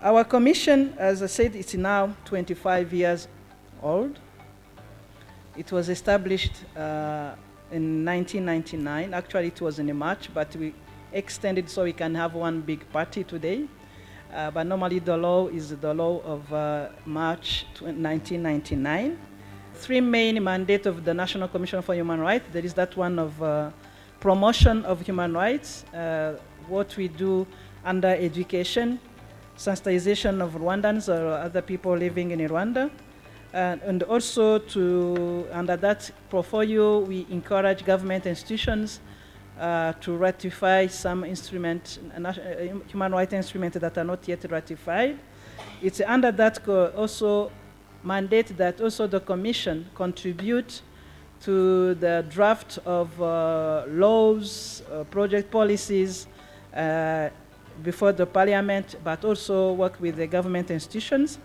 Our commission, as I said, it's now 25 years old. It was established in 1999. Actually, it was in March, but we extended so we can have one big party today. But normally the law is the law of March 1999. Three main mandates of the National Commission for Human Rights. There is that one of promotion of human rights, what we do under education, sensitization of Rwandans or other people living in Rwanda. And also under that portfolio, we encourage government institutions to ratify some human rights instruments that are not yet ratified. It's under that also mandate that also the Commission contribute to the draft of laws, project policies before the Parliament, but also work with the government institutions.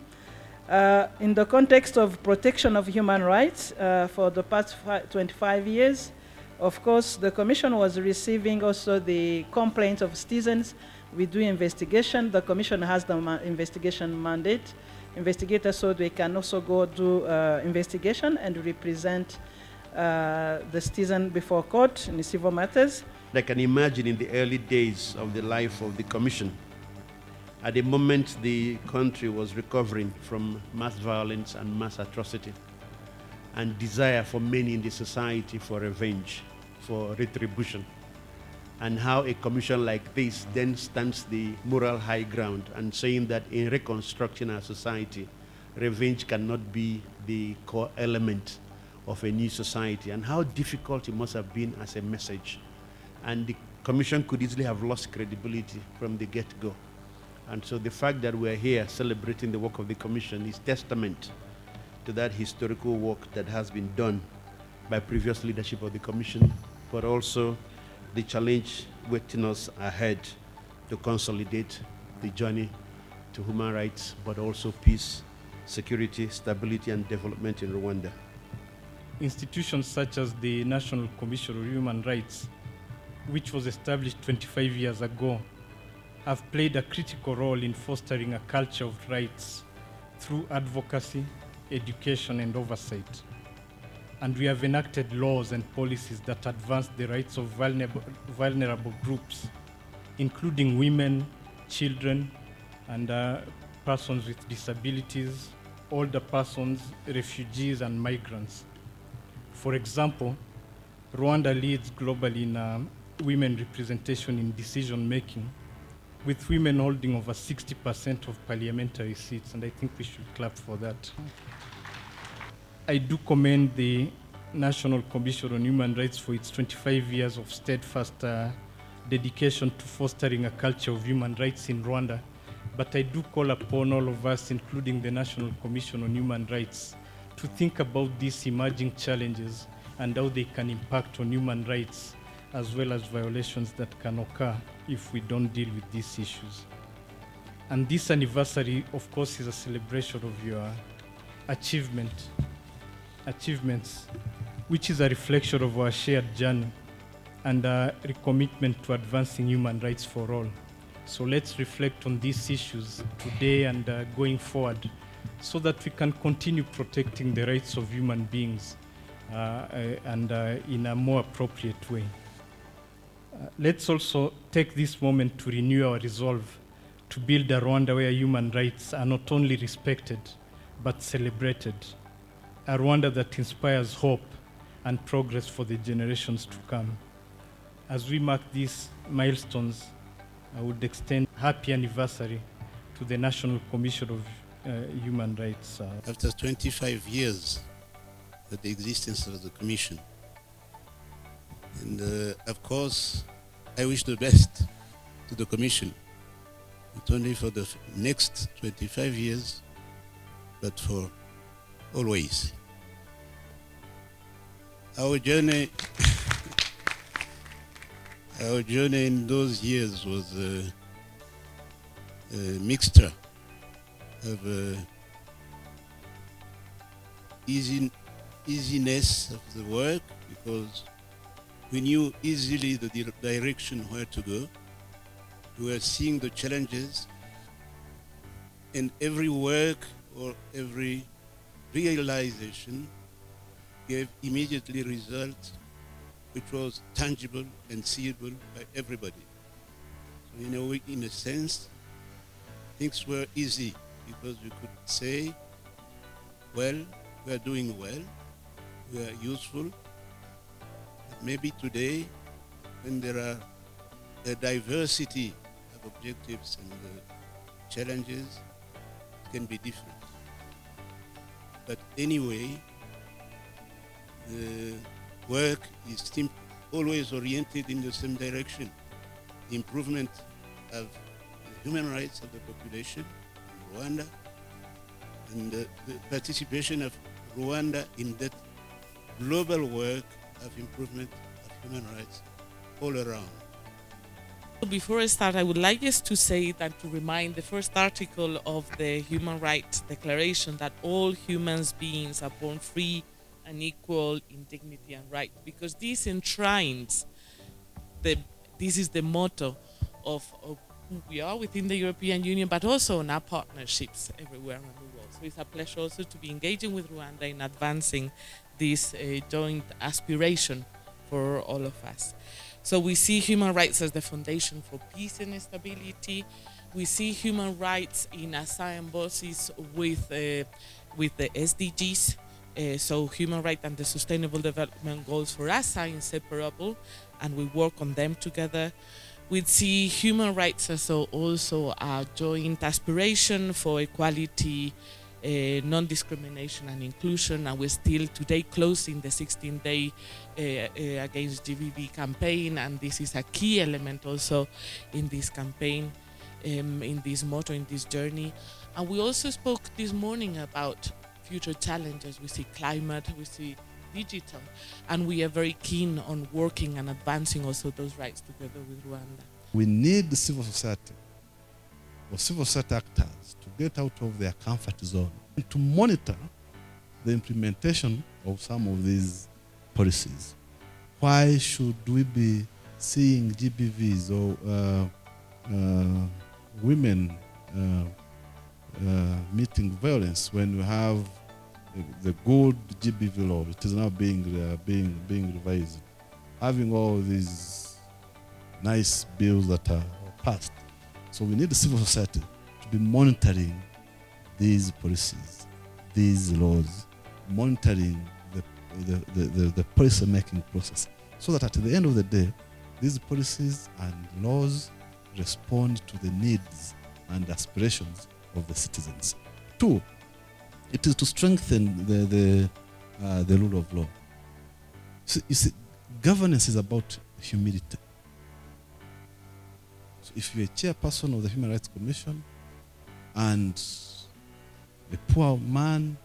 In the context of protection of human rights for the past 25 years, of course, the Commission was receiving also the complaints of citizens. We do investigation. The Commission has the investigation mandate. Investigators, so they can also go do investigation and represent the citizen before court in the civil matters. I can imagine in the early days of the life of the Commission, at the moment the country was recovering from mass violence and mass atrocity, and desire for many in the society for revenge, for retribution, and how a commission like this then stands the moral high ground and saying that in reconstructing our society, revenge cannot be the core element of a new society, and how difficult it must have been as a message. And the commission could easily have lost credibility from the get-go. And so the fact that we're here celebrating the work of the commission is testament to that historical work that has been done by previous leadership of the commission, but also the challenge waiting us ahead to consolidate the journey to human rights, but also peace, security, stability, and development in Rwanda. Institutions such as the National Commission on Human Rights, which was established 25 years ago, have played a critical role in fostering a culture of rights through advocacy, education, and oversight. And we have enacted laws and policies that advance the rights of vulnerable groups, including women, children, and persons with disabilities, older persons, refugees, and migrants. For example, Rwanda leads globally in women representation in decision-making, with women holding over 60% of parliamentary seats, and I think we should clap for that. I do commend the National Commission on Human Rights for its 25 years of steadfast dedication to fostering a culture of human rights in Rwanda, but I do call upon all of us, including the National Commission on Human Rights, to think about these emerging challenges and how they can impact on human rights, as well as violations that can occur if we don't deal with these issues. And this anniversary, of course, is a celebration of your achievements, which is a reflection of our shared journey and a recommitment to advancing human rights for all. So let's reflect on these issues today and going forward, so that we can continue protecting the rights of human beings and in a more appropriate way. Let's also take this moment to renew our resolve to build a Rwanda where human rights are not only respected, but celebrated. A Rwanda that inspires hope and progress for the generations to come. As we mark these milestones, I would extend happy anniversary to the National Commission of Human Rights. After 25 years of the existence of the Commission, and of course, I wish the best to the Commission, not only for the next 25 years, but for always. Our journey in those years was a mixture of easiness of the work, because we knew easily the direction where to go. We were seeing the challenges, And every work or every realization gave immediately results which was tangible and seeable by everybody. So in a sense, things were easy because we could say, well, we are doing well, we are useful. But maybe today, when there are a diversity of objectives and challenges, it can be different. But anyway, the work is always oriented in the same direction: the improvement of the human rights of the population in Rwanda, and the participation of Rwanda in that global work of improvement of human rights all around. Before I start, I would like just to say that to remind the first article of the Human Rights Declaration that all human beings are born free and equal in dignity and right, because this enshrines this is the motto of who we are within the European Union, but also in our partnerships everywhere around the world. So it's a pleasure also to be engaging with Rwanda in advancing this joint aspiration for all of us. So we see human rights as the foundation for peace and stability. We see human rights in a symbiosis with the SDGs. So human rights and the sustainable development goals for us are inseparable, and we work on them together. We see human rights as also a joint aspiration for equality, non-discrimination and inclusion, and we're still today closing the 16-day against GBV campaign, and this is a key element also in this campaign, in this motto, in this journey. And we also spoke this morning about future challenges. We see climate, we see digital, and we are very keen on working and advancing also those rights together with Rwanda. We need the civil society or civil society actors to get out of their comfort zone and to monitor the implementation of some of these policies. Why should we be seeing GBVs or women meeting violence when we have the good GBV law? It is now being revised, having all these nice bills that are passed. So we need the civil society to be monitoring these policies, these laws, monitoring the policy making process, so that at the end of the day, these policies and laws respond to the needs and aspirations of the citizens. Two, it is to strengthen the rule of law. So you see, governance is about humility. So if you're a chairperson of the Human Rights Commission and a poor man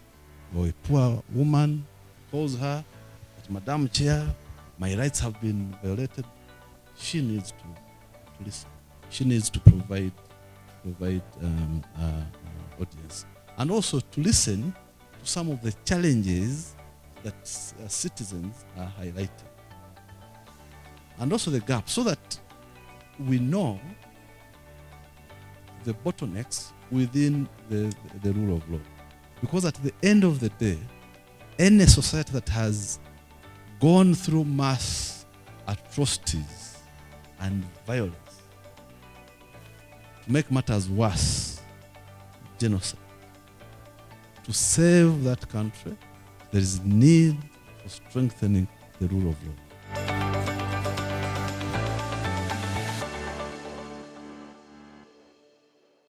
or a poor woman calls her, but Madam Chair, my rights have been violated, she needs to listen. She needs to provide audience, and also to listen to some of the challenges that citizens are highlighting, and also the gap, so that we know the bottlenecks within the rule of law. Because at the end of the day, any society that has gone through mass atrocities and violence, to make matters worse, genocide, to save that country, there is need for strengthening the rule of law.